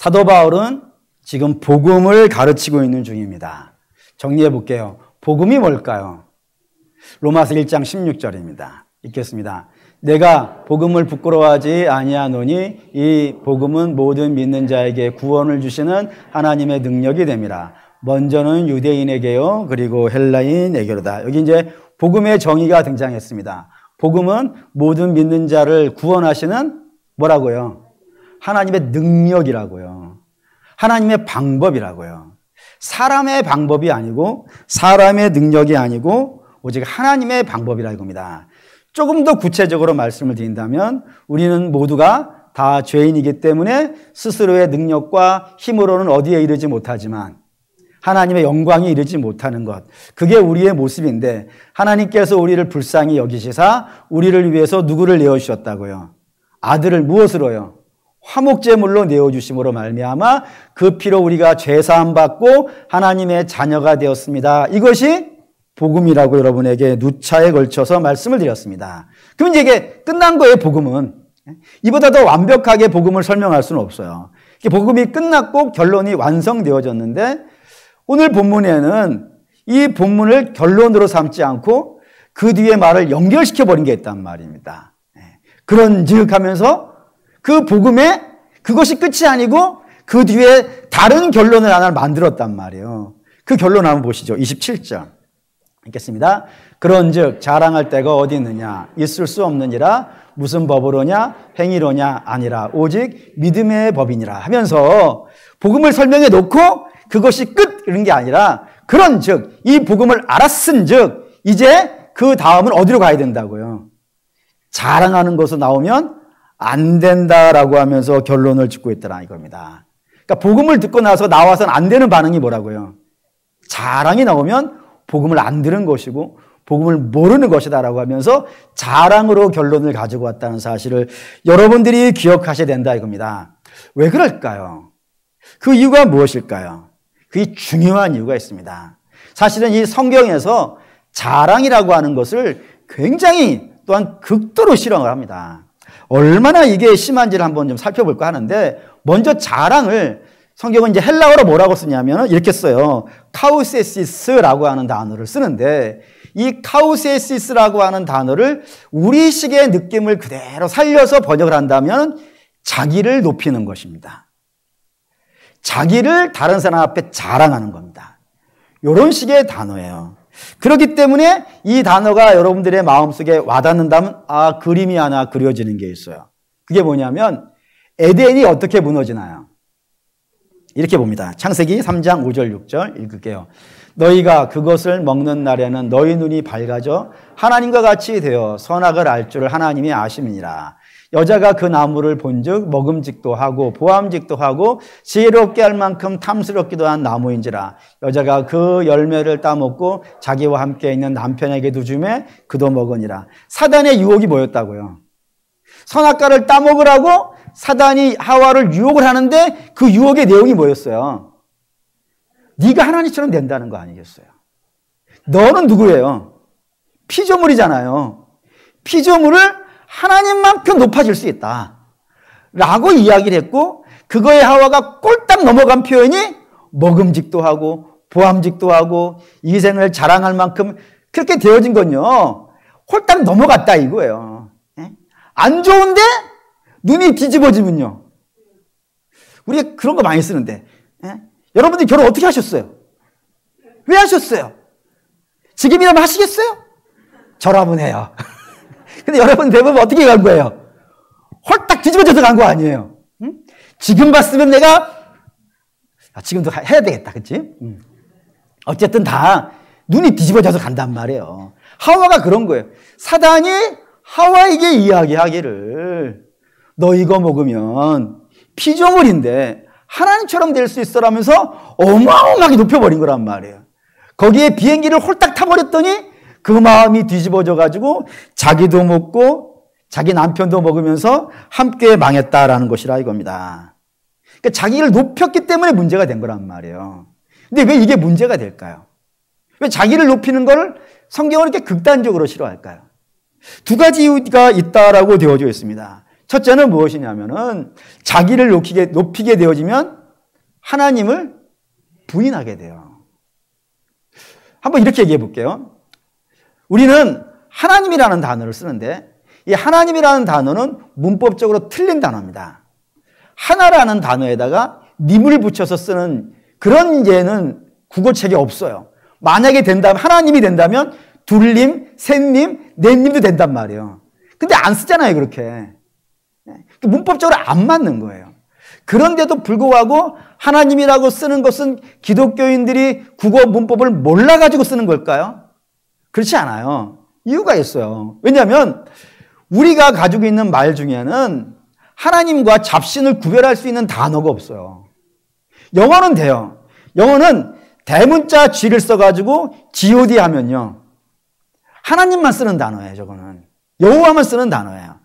사도 바울은 지금 복음을 가르치고 있는 중입니다. 정리해 볼게요. 복음이 뭘까요? 로마서 1장 16절입니다. 읽겠습니다. 내가 복음을 부끄러워하지 아니하노니 이 복음은 모든 믿는 자에게 구원을 주시는 하나님의 능력이 됨이라. 먼저는 유대인에게요, 그리고 헬라인에게로다. 여기 이제 복음의 정의가 등장했습니다. 복음은 모든 믿는 자를 구원하시는 뭐라고요? 하나님의 능력이라고요. 하나님의 방법이라고요. 사람의 방법이 아니고 사람의 능력이 아니고 오직 하나님의 방법이라 이겁니다. 조금 더 구체적으로 말씀을 드린다면 우리는 모두가 다 죄인이기 때문에 스스로의 능력과 힘으로는 어디에 이르지 못하지만 하나님의 영광에 이르지 못하는 것, 그게 우리의 모습인데 하나님께서 우리를 불쌍히 여기시사 우리를 위해서 누구를 내어주셨다고요? 아들을 무엇으로요? 화목제물로 내어주심으로 말미암아 그 피로 우리가 죄사함 받고 하나님의 자녀가 되었습니다. 이것이 복음이라고 여러분에게 누차에 걸쳐서 말씀을 드렸습니다. 그럼 이제 이게 끝난 거예요, 복음은. 이보다 더 완벽하게 복음을 설명할 수는 없어요. 복음이 끝났고 결론이 완성되어졌는데 오늘 본문에는 이 본문을 결론으로 삼지 않고 그 뒤에 말을 연결시켜버린 게 있단 말입니다. 그런즉 하면서 그 복음에 그것이 끝이 아니고 그 뒤에 다른 결론을 하나 만들었단 말이에요. 그 결론 한번 보시죠. 27절 읽겠습니다. 그런즉 자랑할 데가 어디 있느냐? 있을 수 없느니라. 무슨 법으로냐? 행위로냐? 아니라 오직 믿음의 법이니라 하면서 복음을 설명해 놓고 그것이 끝 이런 게 아니라 그런즉 이 복음을 알았은즉 이제 그 다음은 어디로 가야 된다고요? 자랑하는 것으로 나오면 안 된다라고 하면서 결론을 짓고 있더라 이겁니다. 그러니까 복음을 듣고 나서 나와서는 안 되는 반응이 뭐라고요? 자랑이 나오면 복음을 안 들은 것이고 복음을 모르는 것이다라고 하면서 자랑으로 결론을 가지고 왔다는 사실을 여러분들이 기억하셔야 된다 이겁니다. 왜 그럴까요? 그 이유가 무엇일까요? 그게 중요한 이유가 있습니다. 사실은 이 성경에서 자랑이라고 하는 것을 굉장히 또한 극도로 싫어를 합니다. 얼마나 이게 심한지를 한번 좀 살펴볼까 하는데 먼저 자랑을 성경은 이제 헬라어로 뭐라고 쓰냐면 이렇게 써요. 카우세시스라고 하는 단어를 쓰는데 이 카우세시스라고 하는 단어를 우리식의 느낌을 그대로 살려서 번역을 한다면 자기를 높이는 것입니다. 자기를 다른 사람 앞에 자랑하는 겁니다. 이런 식의 단어예요. 그렇기 때문에 이 단어가 여러분들의 마음속에 와닿는다면 그림이 하나 그려지는 게 있어요. 그게 뭐냐면 에덴이 어떻게 무너지나요? 이렇게 봅니다. 창세기 3장 5절 6절 읽을게요. 너희가 그것을 먹는 날에는 너희 눈이 밝아져 하나님과 같이 되어 선악을 알 줄을 하나님이 아심이니라. 여자가 그 나무를 본즉 먹음직도 하고 보암직도 하고 지혜롭게 할 만큼 탐스럽기도 한 나무인지라. 여자가 그 열매를 따먹고 자기와 함께 있는 남편에게도 주매 그도 먹으니라. 사단의 유혹이 뭐였다고요? 선악과를 따먹으라고 사단이 하와를 유혹을 하는데 그 유혹의 내용이 뭐였어요? 네가 하나님처럼 된다는 거 아니겠어요? 너는 누구예요? 피조물이잖아요. 피조물을 하나님만큼 높아질 수 있다 라고 이야기를 했고 그거에 하와가 꼴딱 넘어간 표현이 먹음직도 하고 보암직도 하고 이생을 자랑할 만큼 그렇게 되어진 건요 홀딱 넘어갔다 이거예요. 안 좋은데 눈이 뒤집어지면요 우리가 그런 거 많이 쓰는데 여러분들 결혼 어떻게 하셨어요? 왜 하셨어요? 지금이라면 하시겠어요? 저라면 해요. 근데 여러분 대부분 어떻게 간 거예요? 홀딱 뒤집어져서 간 거 아니에요. 응? 지금 봤으면 내가 지금도 해야 되겠다. 그치? 어쨌든 다 눈이 뒤집어져서 간단 말이에요. 하와가 그런 거예요. 사단이 하와에게 이야기하기를 너 이거 먹으면 피조물인데 하나님처럼 될 수 있어라면서 어마어마하게 높여버린 거란 말이에요. 거기에 비행기를 홀딱 타버렸더니 그 마음이 뒤집어져 가지고 자기도 먹고 자기 남편도 먹으면서 함께 망했다라는 것이라 이겁니다. 그러니까 자기를 높였기 때문에 문제가 된 거란 말이에요. 근데 왜 이게 문제가 될까요? 왜 자기를 높이는 걸 성경은 이렇게 극단적으로 싫어할까요? 두 가지 이유가 있다라고 되어져 있습니다. 첫째는 무엇이냐면은 자기를 높이게 되어지면 하나님을 부인하게 돼요. 한번 이렇게 얘기해 볼게요. 우리는 하나님이라는 단어를 쓰는데 이 하나님이라는 단어는 문법적으로 틀린 단어입니다. 하나라는 단어에다가 님을 붙여서 쓰는 그런 예는 국어책에 없어요. 만약에 된다면, 하나님이 된다면 둘님, 셋님, 넷님도 된단 말이에요. 근데 안 쓰잖아요, 그렇게. 문법적으로 안 맞는 거예요. 그런데도 불구하고 하나님이라고 쓰는 것은 기독교인들이 국어 문법을 몰라가지고 쓰는 걸까요? 그렇지 않아요. 이유가 있어요. 왜냐하면 우리가 가지고 있는 말 중에는 하나님과 잡신을 구별할 수 있는 단어가 없어요. 영어는 돼요. 영어는 대문자 G를 써가지고 God 하면요. 하나님만 쓰는 단어예요, 저거는. 여호와만 쓰는 단어예요.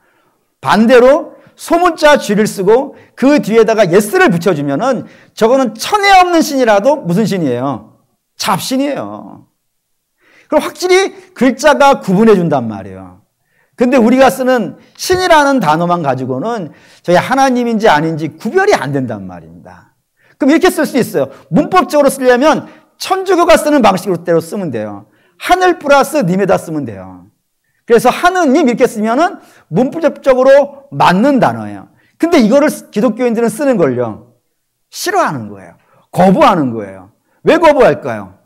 반대로 소문자 G를 쓰고 그 뒤에다가 yes를 붙여주면은 저거는 천에 없는 신이라도 무슨 신이에요? 잡신이에요. 그럼 확실히 글자가 구분해 준단 말이에요. 근데 우리가 쓰는 신이라는 단어만 가지고는 저희 하나님인지 아닌지 구별이 안 된단 말입니다. 그럼 이렇게 쓸 수 있어요. 문법적으로 쓰려면 천주교가 쓰는 방식으로 쓰면 돼요. 하늘 플러스 님에다 쓰면 돼요. 그래서 하느님 이렇게 쓰면은 문법적으로 맞는 단어예요. 근데 이거를 기독교인들은 쓰는 걸요. 싫어하는 거예요. 거부하는 거예요. 왜 거부할까요?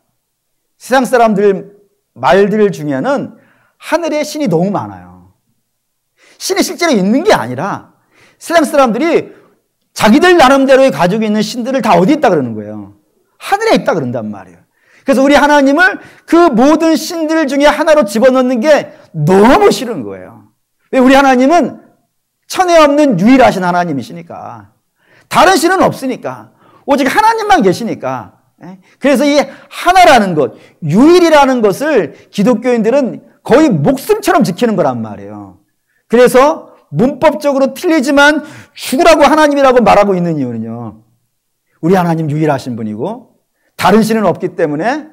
세상 사람들 말들 중에는 하늘에 신이 너무 많아요. 신이 실제로 있는 게 아니라 세상 사람들이 자기들 나름대로 가지고 있는 신들을 다 어디 있다 그러는 거예요. 하늘에 있다 그런단 말이에요. 그래서 우리 하나님을 그 모든 신들 중에 하나로 집어넣는 게 너무 싫은 거예요. 왜? 우리 하나님은 천에 없는 유일하신 하나님이시니까. 다른 신은 없으니까. 오직 하나님만 계시니까. 그래서 이 하나라는 것, 유일이라는 것을 기독교인들은 거의 목숨처럼 지키는 거란 말이에요. 그래서 문법적으로 틀리지만 죽으라고 하나님이라고 말하고 있는 이유는요. 우리 하나님 유일하신 분이고 다른 신은 없기 때문에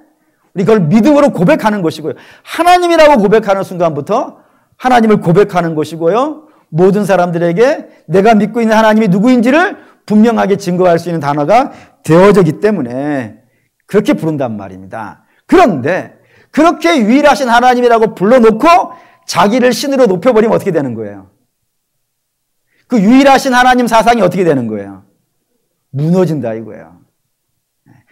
우리 그걸 믿음으로 고백하는 것이고요. 하나님이라고 고백하는 순간부터 하나님을 고백하는 것이고요. 모든 사람들에게 내가 믿고 있는 하나님이 누구인지를 분명하게 증거할 수 있는 단어가 되어지기 때문에 그렇게 부른단 말입니다. 그런데 그렇게 유일하신 하나님이라고 불러놓고 자기를 신으로 높여버리면 어떻게 되는 거예요? 그 유일하신 하나님 사상이 어떻게 되는 거예요? 무너진다 이거예요.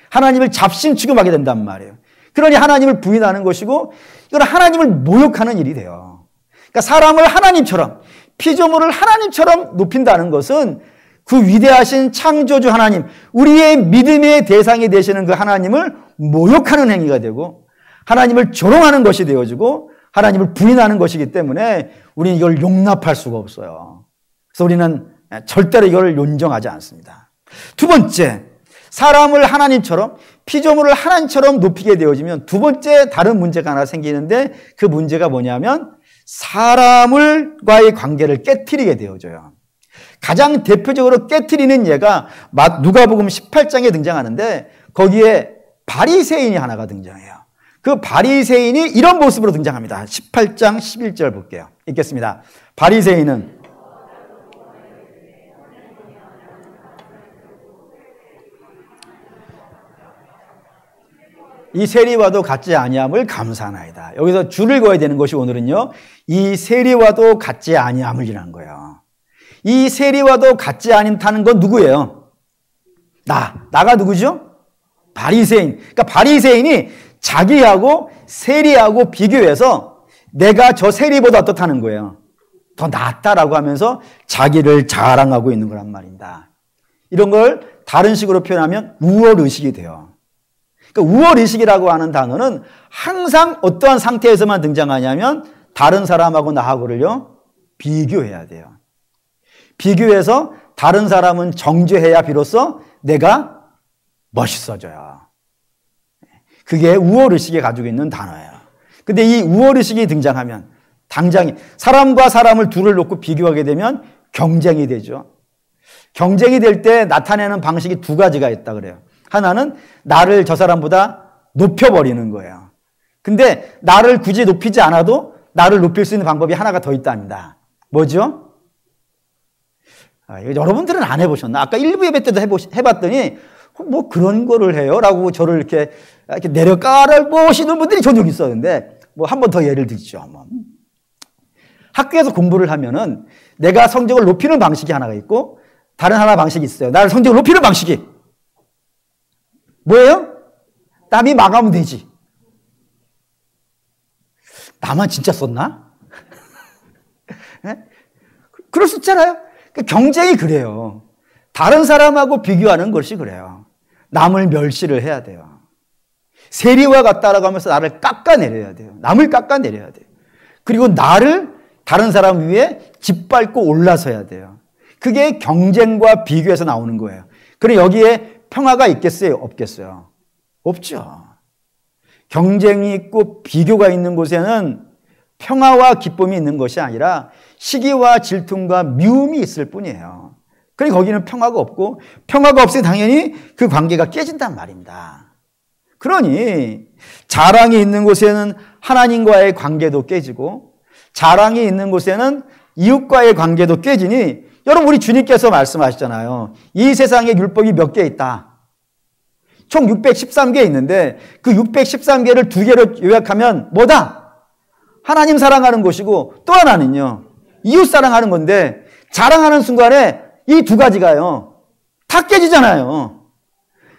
하나님을 잡신 취급하게 된단 말이에요. 그러니 하나님을 부인하는 것이고 이건 하나님을 모욕하는 일이 돼요. 그러니까 사람을 하나님처럼 피조물을 하나님처럼 높인다는 것은 그 위대하신 창조주 하나님, 우리의 믿음의 대상이 되시는 그 하나님을 모욕하는 행위가 되고 하나님을 조롱하는 것이 되어지고 하나님을 부인하는 것이기 때문에 우리는 이걸 용납할 수가 없어요. 그래서 우리는 절대로 이걸 용정하지 않습니다. 두 번째, 사람을 하나님처럼 피조물을 하나님처럼 높이게 되어지면 두 번째 다른 문제가 하나 생기는데 그 문제가 뭐냐면 사람과의 관계를 깨트리게 되어져요. 가장 대표적으로 깨트리는 예가 누가복음 18장에 등장하는데 거기에 바리새인이 하나가 등장해요. 그 바리새인이 이런 모습으로 등장합니다. 18장 11절 볼게요. 읽겠습니다. 바리새인은 이 세리와도 같지 아니함을 감사하나이다. 여기서 줄을 그어야 되는 것이 오늘은요. 이 세리와도 같지 아니함을이라는 거예요. 이 세리와도 같지 않다는 건 누구예요? 나가 누구죠? 바리새인. 그러니까 바리새인이 자기하고 세리하고 비교해서 내가 저 세리보다 어떻다는 거예요? 더 낫다라고 하면서 자기를 자랑하고 있는 거란 말입니다. 이런 걸 다른 식으로 표현하면 우월의식이 돼요. 그러니까 우월의식이라고 하는 단어는 항상 어떠한 상태에서만 등장하냐면 다른 사람하고 나하고를요 비교해야 돼요. 비교해서 다른 사람은 정죄해야 비로소 내가 멋있어져요. 그게 우월의식이 가지고 있는 단어예요. 근데 이 우월의식이 등장하면 당장이 사람과 사람을 둘을 놓고 비교하게 되면 경쟁이 되죠. 경쟁이 될 때 나타내는 방식이 두 가지가 있다 그래요. 하나는 나를 저 사람보다 높여버리는 거예요. 근데 나를 굳이 높이지 않아도 나를 높일 수 있는 방법이 하나가 더 있답니다. 뭐죠? 여러분들은 안 해보셨나? 아까 1부 예배 때도 해봤더니 뭐 그런 거를 해요? 라고 저를 이렇게 내려 깔아보시는 분들이 종종 있었는데, 뭐 한 번 더 예를 들죠. 학교에서 공부를 하면은 내가 성적을 높이는 방식이 하나가 있고, 다른 하나 방식이 있어요. 나를 성적을 높이는 방식이. 뭐예요? 남이 망하면 되지. 나만 진짜 썼나? 네? 그럴 수 있잖아요. 경쟁이 그래요. 다른 사람하고 비교하는 것이 그래요. 남을 멸시를 해야 돼요. 세리와 같다라고 하면서 나를 깎아내려야 돼요. 남을 깎아내려야 돼요. 그리고 나를 다른 사람 위에 짓밟고 올라서야 돼요. 그게 경쟁과 비교에서 나오는 거예요. 그럼 여기에 평화가 있겠어요? 없겠어요? 없죠. 경쟁이 있고 비교가 있는 곳에는 평화와 기쁨이 있는 것이 아니라 시기와 질투와 미움이 있을 뿐이에요. 그러니 거기는 평화가 없고, 평화가 없으니 당연히 그 관계가 깨진단 말입니다. 그러니 자랑이 있는 곳에는 하나님과의 관계도 깨지고, 자랑이 있는 곳에는 이웃과의 관계도 깨지니, 여러분 우리 주님께서 말씀하시잖아요. 이 세상에 율법이 몇 개 있다. 총 613개 있는데 그 613개를 두 개로 요약하면 뭐다? 하나님 사랑하는 것이고, 또 하나는요, 이웃 사랑하는 건데, 자랑하는 순간에 이 두 가지가요 다 깨지잖아요.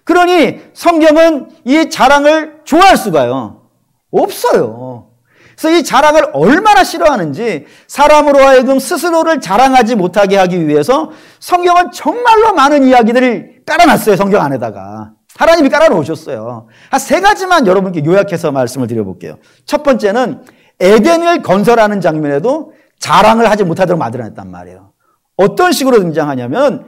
그러니 성경은 이 자랑을 좋아할 수가요 없어요. 그래서 이 자랑을 얼마나 싫어하는지, 사람으로 하여금 스스로를 자랑하지 못하게 하기 위해서 성경은 정말로 많은 이야기들을 깔아놨어요. 성경 안에다가 하나님이 깔아놓으셨어요. 한 세 가지만 여러분께 요약해서 말씀을 드려볼게요. 첫 번째는 에덴을 건설하는 장면에도 자랑을 하지 못하도록 만들어냈단 말이에요. 어떤 식으로 등장하냐면,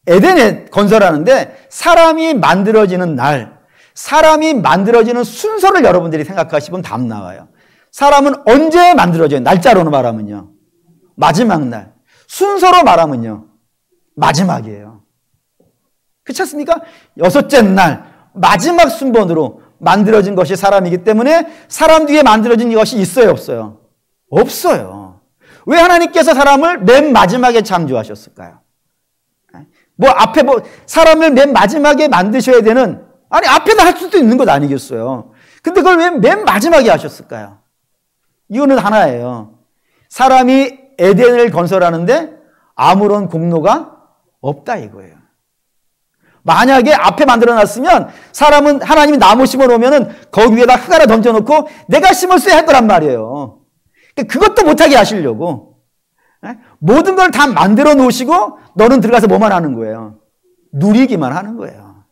에덴에 건설하는데 사람이 만들어지는 날, 사람이 만들어지는 순서를 여러분들이 생각하시면 답 나와요. 사람은 언제 만들어져요? 날짜로 말하면요, 마지막 날. 순서로 말하면요, 마지막이에요. 그렇지 않습니까? 여섯째 날, 마지막 순번으로 만들어진 것이 사람이기 때문에 사람 뒤에 만들어진 것이 있어요, 없어요? 없어요. 왜 하나님께서 사람을 맨 마지막에 창조하셨을까요? 사람을 맨 마지막에 만드셔야 되는, 아니, 앞에다 할 수도 있는 것 아니겠어요? 근데 그걸 왜 맨 마지막에 하셨을까요? 이유는 하나예요. 사람이 에덴을 건설하는데 아무런 공로가 없다 이거예요. 만약에 앞에 만들어놨으면 사람은, 하나님이 나무 심어놓으면 거기 위에다 흙 하나 던져놓고 내가 심었어야 할 거란 말이에요. 그것도 못하게 하시려고 모든 걸 다 만들어 놓으시고 너는 들어가서 뭐만 하는 거예요? 누리기만 하는 거예요.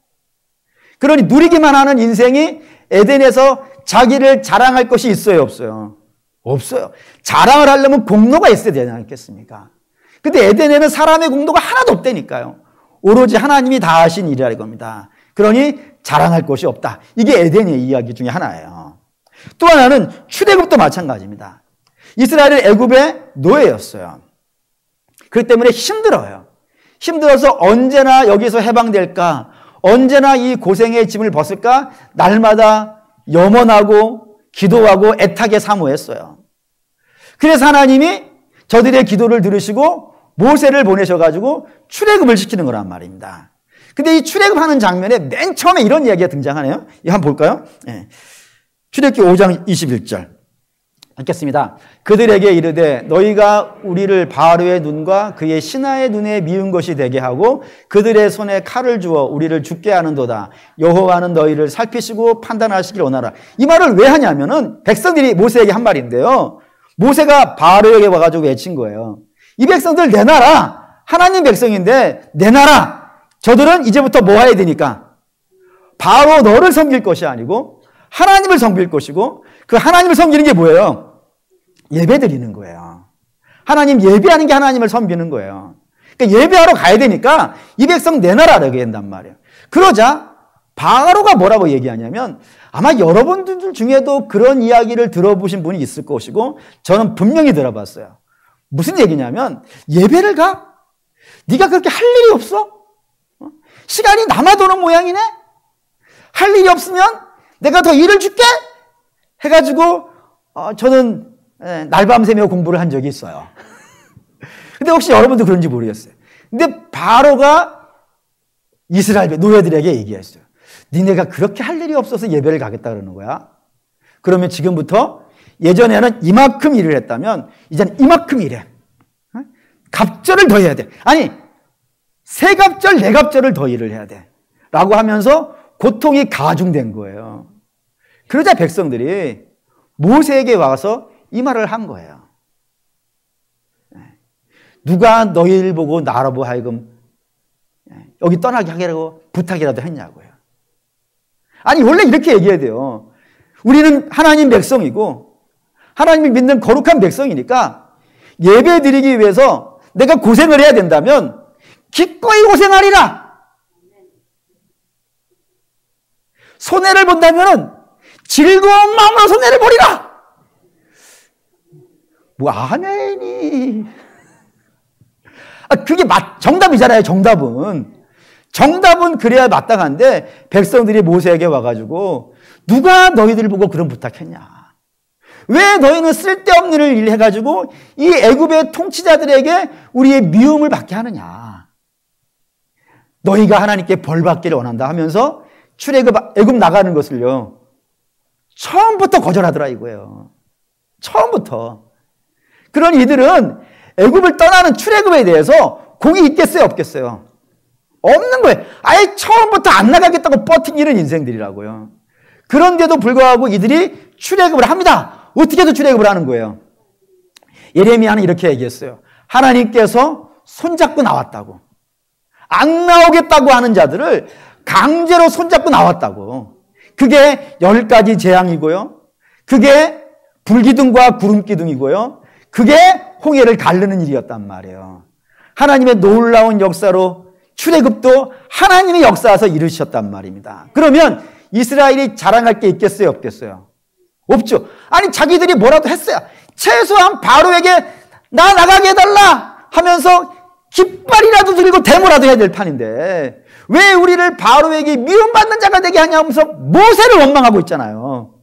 그러니 누리기만 하는 인생이, 에덴에서 자기를 자랑할 것이 있어요, 없어요? 없어요. 자랑을 하려면 공로가 있어야 되지 않겠습니까? 근데 에덴에는 사람의 공로가 하나도 없다니까요. 오로지 하나님이 다 하신 일이라 이겁니다. 그러니 자랑할 것이 없다. 이게 에덴의 이야기 중에 하나예요. 또 하나는 출애굽도 마찬가지입니다. 이스라엘은 애굽의 노예였어요. 그렇기 때문에 힘들어요. 힘들어서 언제나 여기서 해방될까, 언제나 이 고생의 짐을 벗을까 날마다 염원하고 기도하고 애타게 사모했어요. 그래서 하나님이 저들의 기도를 들으시고 모세를 보내셔가지고 출애굽을 시키는 거란 말입니다. 근데 이 출애굽하는 장면에 맨 처음에 이런 이야기가 등장하네요. 이거 한번 볼까요? 네. 출애굽기 5장 21절 읽겠습니다. 그들에게 이르되 너희가 우리를 바로의 눈과 그의 신하의 눈에 미운 것이 되게 하고 그들의 손에 칼을 주어 우리를 죽게 하는도다. 여호와는 너희를 살피시고 판단하시길 원하라. 이 말을 왜 하냐면은 백성들이 모세에게 한 말인데요, 모세가 바로에게 와가지고 외친 거예요. 이 백성들 내놔라. 하나님 백성인데 내놔라. 저들은 이제부터 뭐 해야 되니까? 바로 너를 섬길 것이 아니고 하나님을 섬길 것이고, 그 하나님을 섬기는 게 뭐예요? 예배 드리는 거예요. 하나님 예배하는 게 하나님을 섬기는 거예요. 그러니까 예배하러 가야 되니까 이 백성 내놔라라고 한단 말이에요. 그러자 바로가 뭐라고 얘기하냐면, 아마 여러분들 중에도 그런 이야기를 들어보신 분이 있을 것이고 저는 분명히 들어봤어요. 무슨 얘기냐면, 예배를 가? 네가 그렇게 할 일이 없어? 시간이 남아도는 모양이네? 할 일이 없으면 내가 더 일을 줄게? 해가지고 저는 날밤 새며 공부를 한 적이 있어요. 근데 혹시 여러분도 그런지 모르겠어요. 근데 바로가 이스라엘 노예들에게 얘기했어요. 니네가 그렇게 할 일이 없어서 예배를 가겠다 그러는 거야? 그러면 지금부터 예전에는 이만큼 일을 했다면 이제는 이만큼 일해. 갑절을 더 해야 돼. 아니, 세 갑절, 네 갑절을 더 일을 해야 돼. 라고 하면서 고통이 가중된 거예요. 그러자 백성들이 모세에게 와서 이 말을 한 거예요. 누가 너희를 보고 나로 하여금 여기 떠나게 하라고 부탁이라도 했냐고요. 아니, 원래 이렇게 얘기해야 돼요. 우리는 하나님 백성이고 하나님을 믿는 거룩한 백성이니까 예배 드리기 위해서 내가 고생을 해야 된다면 기꺼이 고생하리라. 손해를 본다면 즐거운 마음으로 손해를 보리라. 뭐 아멘이. 그게 정답이잖아요. 정답은 그래야 마땅한데 백성들이 모세에게 와가지고 누가 너희들 보고 그런 부탁했냐. 왜 너희는 쓸데없는 일을 해가지고 이 애굽의 통치자들에게 우리의 미움을 받게 하느냐. 너희가 하나님께 벌 받기를 원한다 하면서 애굽 나가는 것을요. 처음부터 거절하더라 이거예요. 처음부터. 그런 이들은 애굽을 떠나는 출애굽에 대해서 공이 있겠어요, 없겠어요? 없는 거예요. 아예 처음부터 안 나가겠다고 버티기는 인생들이라고요. 그런데도 불구하고 이들이 출애굽을 합니다. 어떻게 해서 출애굽을 하는 거예요? 예레미야는 이렇게 얘기했어요. 하나님께서 손잡고 나왔다고. 안 나오겠다고 하는 자들을 강제로 손잡고 나왔다고. 그게 10가지 재앙이고요. 그게 불기둥과 구름기둥이고요. 그게 홍해를 가르는 일이었단 말이에요. 하나님의 놀라운 역사로 출애굽도 하나님의 역사에서 이루셨단 말입니다. 그러면 이스라엘이 자랑할 게 있겠어요, 없겠어요? 없죠. 아니, 자기들이 뭐라도 했어요. 최소한 바로에게 나 나가게 해달라 하면서 깃발이라도 들고 데모라도 해야 될 판인데 왜 우리를 바로에게 미움받는 자가 되게 하냐면서 모세를 원망하고 있잖아요.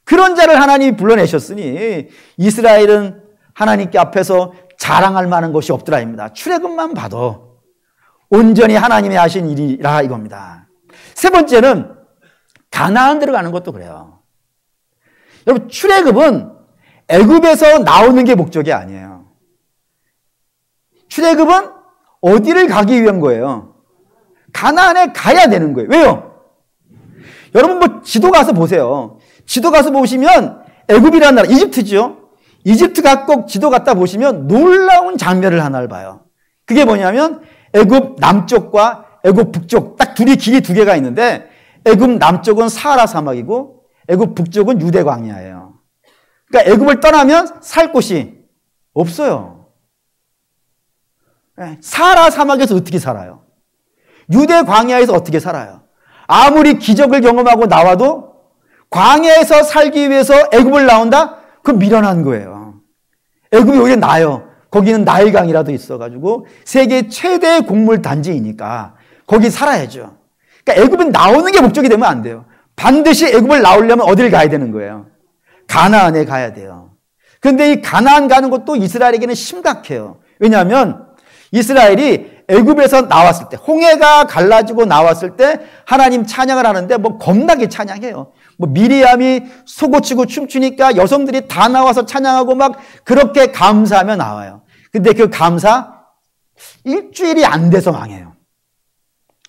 그런 자를 하나님이 불러내셨으니 이스라엘은 하나님께 앞에서 자랑할 만한 것이 없더라입니다. 출애굽만 봐도 온전히 하나님이 하신 일이라 이겁니다. 세 번째는 가나안 들어가는 것도 그래요. 여러분, 출애굽은 애굽에서 나오는 게 목적이 아니에요. 출애굽은 어디를 가기 위한 거예요? 가나안에 가야 되는 거예요. 왜요? 여러분 뭐 지도 가서 보세요. 지도 가서 보시면 애굽이라는 나라, 이집트죠. 이집트 꼭 지도 갖다 보시면 놀라운 장면을 하나를 봐요. 그게 뭐냐면 애굽 남쪽과 애굽 북쪽 딱 둘이 길이 두 개가 있는데 애굽 남쪽은 사하라 사막이고 애굽 북쪽은 유대 광야예요. 그러니까 애굽을 떠나면 살 곳이 없어요. 사하라 사막에서 어떻게 살아요? 유대 광야에서 어떻게 살아요? 아무리 기적을 경험하고 나와도 광야에서 살기 위해서 애굽을 나온다? 그건 미련한 거예요. 애굽이 오히려 나아요. 거기는 나일강이라도 있어가지고 세계 최대의 곡물 단지이니까 거기 살아야죠. 그러니까 애굽은 나오는 게 목적이 되면 안 돼요. 반드시 애굽을 나오려면 어디를 가야 되는 거예요? 가나안에 가야 돼요. 그런데 이 가나안 가는 것도 이스라엘에게는 심각해요. 왜냐하면 이스라엘이 애굽에서 나왔을 때 홍해가 갈라지고 나왔을 때 하나님 찬양을 하는데 뭐 겁나게 찬양해요. 뭐 미리암이 소고치고 춤추니까 여성들이 다 나와서 찬양하고 막 그렇게 감사하며 나와요. 근데 그 감사 일주일이 안 돼서 망해요.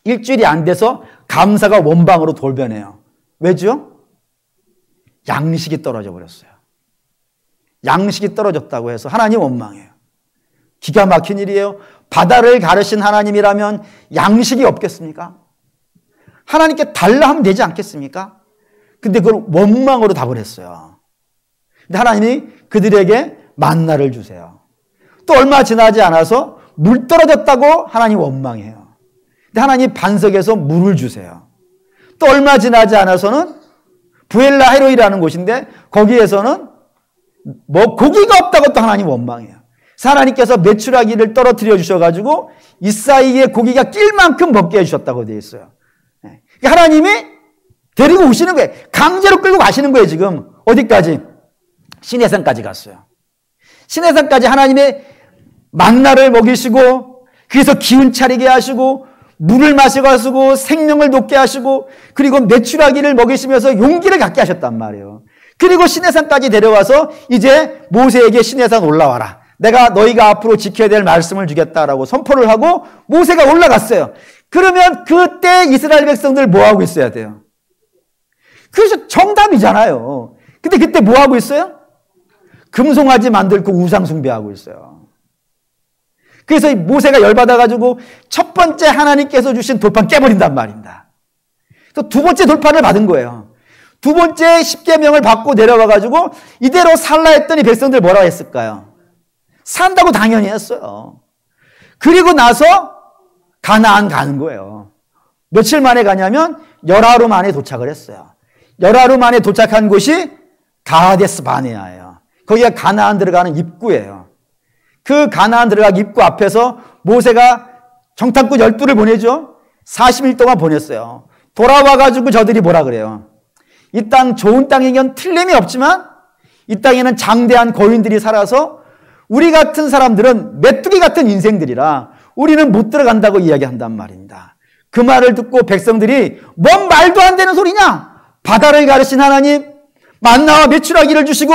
일주일이 안 돼서 감사가 원방으로 돌변해요. 왜죠? 양식이 떨어져 버렸어요. 양식이 떨어졌다고 해서 하나님 원망해요. 기가 막힌 일이에요. 바다를 가르신 하나님이라면 양식이 없겠습니까? 하나님께 달라 하면 되지 않겠습니까? 근데 그걸 원망으로 답을 했어요. 근데 하나님이 그들에게 만나를 주세요. 또 얼마 지나지 않아서 물 떨어졌다고 하나님 원망해요. 근데 하나님 반석에서 물을 주세요. 또 얼마 지나지 않아서는 부엘라 헤로이라는 곳인데 거기에서는 뭐 고기가 없다고 또 하나님 원망해요. 하나님께서 메추라기를 떨어뜨려 주셔가지고 이 사이에 고기가 낄 만큼 먹게 해주셨다고 되어 있어요. 하나님이 데리고 오시는 거예요. 강제로 끌고 가시는 거예요. 지금 어디까지? 시내산까지 갔어요. 시내산까지 하나님의 만나를 먹이시고 그래서 기운 차리게 하시고 물을 마셔가지고 생명을 돋게 하시고 그리고 메추라기를 먹이시면서 용기를 갖게 하셨단 말이에요. 그리고 시내산까지 데려와서 이제 모세에게 시내산 올라와라. 내가 너희가 앞으로 지켜야 될 말씀을 주겠다라고 선포를 하고 모세가 올라갔어요. 그러면 그때 이스라엘 백성들 뭐하고 있어야 돼요? 그래서 정답이잖아요. 근데 그때 뭐하고 있어요? 금송아지 만들고 우상 숭배하고 있어요. 그래서 모세가 열받아가지고 첫 번째 하나님께서 주신 돌판 깨버린단 말입니다. 또 두 번째 돌판을 받은 거예요. 두 번째 십계명을 받고 내려와가지고 이대로 살라 했더니 백성들 뭐라 했을까요? 산다고 당연히 했어요. 그리고 나서 가나안 가는 거예요. 며칠 만에 가냐면 열하루 만에 도착을 했어요. 열하루 만에 도착한 곳이 가데스 바네아예요. 거기가 가나안 들어가는 입구예요. 그 가나안 들어가기 입구 앞에서 모세가 정탐꾼 12를 보내죠. 40일 동안 보냈어요. 돌아와가지고 저들이 뭐라 그래요? 이 땅 좋은 땅이면 틀림이 없지만 이 땅에는 장대한 거인들이 살아서 우리 같은 사람들은 메뚜기 같은 인생들이라 우리는 못 들어간다고 이야기한단 말입니다. 그 말을 듣고 백성들이 뭔 말도 안 되는 소리냐? 바다를 가르신 하나님, 만나와 메추라기를 주시고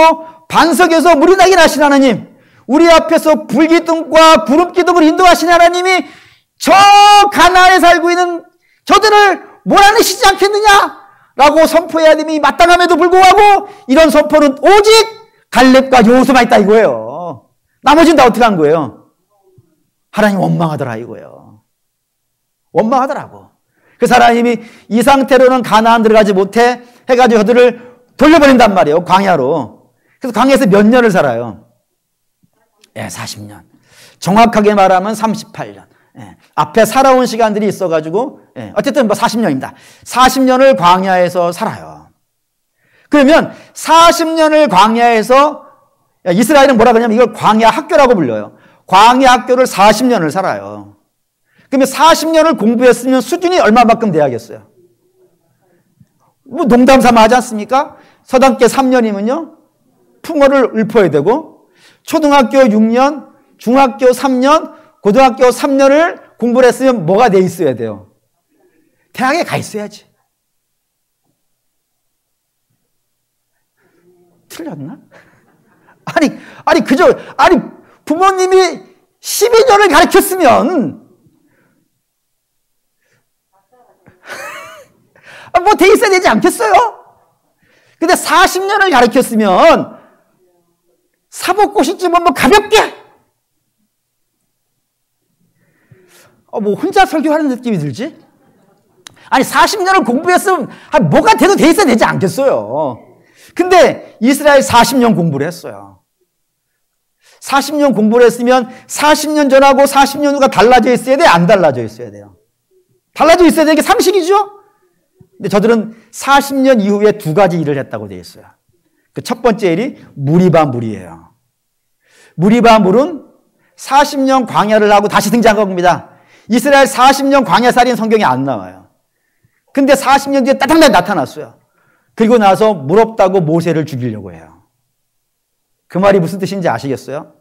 반석에서 물이 나게 하신 하나님, 우리 앞에서 불기둥과 구름기둥을 인도하신 하나님이 저 가나안에 살고 있는 저들을 몰아내시지 않겠느냐? 라고 선포해야 됨이 마땅함에도 불구하고 이런 선포는 오직 갈렙과 여호수아만 있다 이거예요. 나머지는 다 어떻게 한 거예요? 하나님 원망하더라 이거예요. 원망하더라고. 그래서 하나님이 이 상태로는 가나안 들어가지 못해 해가지고 저들을 돌려버린단 말이에요. 광야로. 그래서 광야에서 몇 년을 살아요? 40년. 정확하게 말하면 38년. 앞에 살아온 시간들이 있어가지고 어쨌든 40년입니다. 40년을 광야에서 살아요. 그러면 40년을 광야에서 이스라엘은 뭐라 그러냐면 이걸 광야 학교라고 불려요. 광야 학교를 40년을 살아요. 그러면 40년을 공부했으면 수준이 얼마만큼 돼야겠어요? 뭐 농담 삼아 하지 않습니까? 서당계 3년이면요 풍어를 읊어야 되고 초등학교 6년, 중학교 3년, 고등학교 3년을 공부를 했으면 뭐가 돼 있어야 돼요? 대학에 가 있어야지. 틀렸나? 아니 부모님이 12년을 가르쳤으면 뭐 돼 있어야 되지 않겠어요? 근데 40년을 가르쳤으면 사법고시쯤은 뭐 가볍게 뭐 혼자 설교하는 느낌이 들지? 아니 40년을 공부했으면 뭐가 돼도 돼 있어야 되지 않겠어요? 근데 이스라엘 40년 공부를 했어요. 40년 공부를 했으면 40년 전하고 40년 후가 달라져 있어야 돼? 안 달라져 있어야 돼요? 달라져 있어야 되는 게 상식이죠? 근데 저들은 40년 이후에 두 가지 일을 했다고 되어 있어요. 그 첫 번째 일이 무리바 물이에요. 무리바 물은 40년 광야를 하고 다시 등장한 겁니다. 이스라엘 40년 광야살이는 성경에 안 나와요. 근데 40년 뒤에 따닥 나타났어요. 그리고 나서 물 없다고 모세를 죽이려고 해요. 그 말이 무슨 뜻인지 아시겠어요?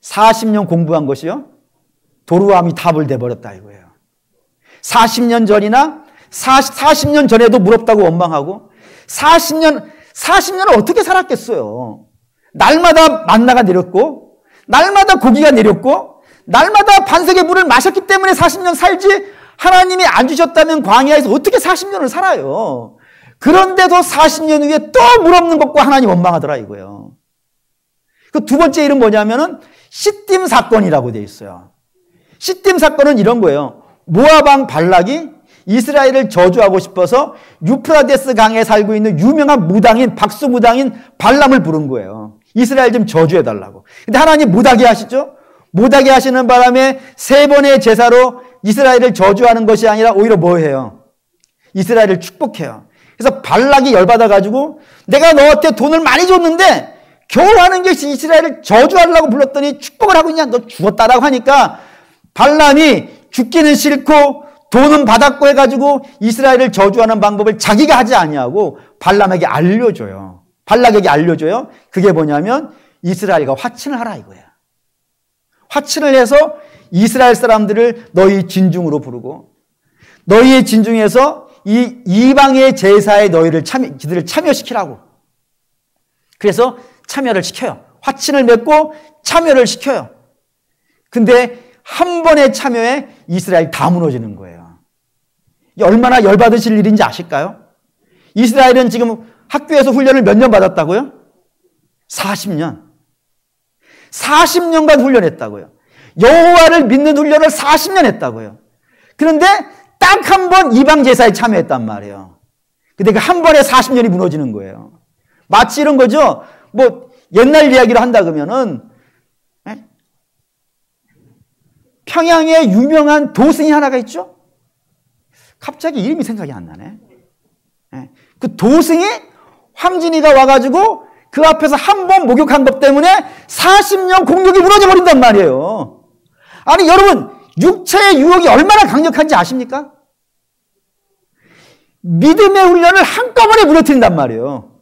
40년 공부한 것이요 도루함이 탑을 돼버렸다 이거예요. 40년 전이나 40년 전에도 물 없다고 원망하고 40년을 어떻게 살았겠어요? 날마다 만나가 내렸고 날마다 고기가 내렸고 날마다 반석의 물을 마셨기 때문에 40년 살지 하나님이 안 주셨다면 광야에서 어떻게 40년을 살아요? 그런데도 40년 후에 또 물 없는 것과 하나님 원망하더라 이거예요. 그 두 번째 일은 뭐냐면은 시딤 사건이라고 되어 있어요. 시딤 사건은 이런 거예요. 모압 왕 발락이 이스라엘을 저주하고 싶어서 유프라데스 강에 살고 있는 유명한 무당인 박수 무당인 발람을 부른 거예요. 이스라엘 좀 저주해달라고. 근데 하나님 못하게 하시죠? 못하게 하시는 바람에 세 번의 제사로 이스라엘을 저주하는 것이 아니라 오히려 뭐 해요? 이스라엘을 축복해요. 그래서 발락이 열받아가지고 내가 너한테 돈을 많이 줬는데 겨우 하는 것이 이스라엘을 저주하려고 불렀더니 축복을 하고 있냐? 너 죽었다라고 하니까 발람이 죽기는 싫고 돈은 받았고 해가지고 이스라엘을 저주하는 방법을 자기가 하지 아니하고 발람에게 알려줘요. 발락에게 알려줘요. 그게 뭐냐면 이스라엘과 화친을 하라 이거야. 화친을 해서 이스라엘 사람들을 너희 진중으로 부르고 너희의 진중에서 이 이방의 제사에 그들을 참여시키라고. 그래서 참여를 시켜요. 화친을 맺고 참여를 시켜요. 근데 한 번의 참여에 이스라엘 다 무너지는 거예요. 이게 얼마나 열받으실 일인지 아실까요? 이스라엘은 지금 학교에서 훈련을 몇 년 받았다고요? 40년. 40년간 훈련했다고요. 여호와를 믿는 훈련을 40년 했다고요. 그런데 딱 한 번 이방 제사에 참여했단 말이에요. 근데 그 한 번에 40년이 무너지는 거예요. 마치 이런 거죠. 뭐 옛날 이야기로 한다 그러면은 평양에 유명한 도승이 하나가 있죠. 갑자기 이름이 생각이 안 나네. 그 도승이 황진이가 와가지고 그 앞에서 한 번 목욕한 것 때문에 40년 공력이 무너져 버린단 말이에요. 아니 여러분, 육체의 유혹이 얼마나 강력한지 아십니까? 믿음의 훈련을 한꺼번에 무너뜨린단 말이에요.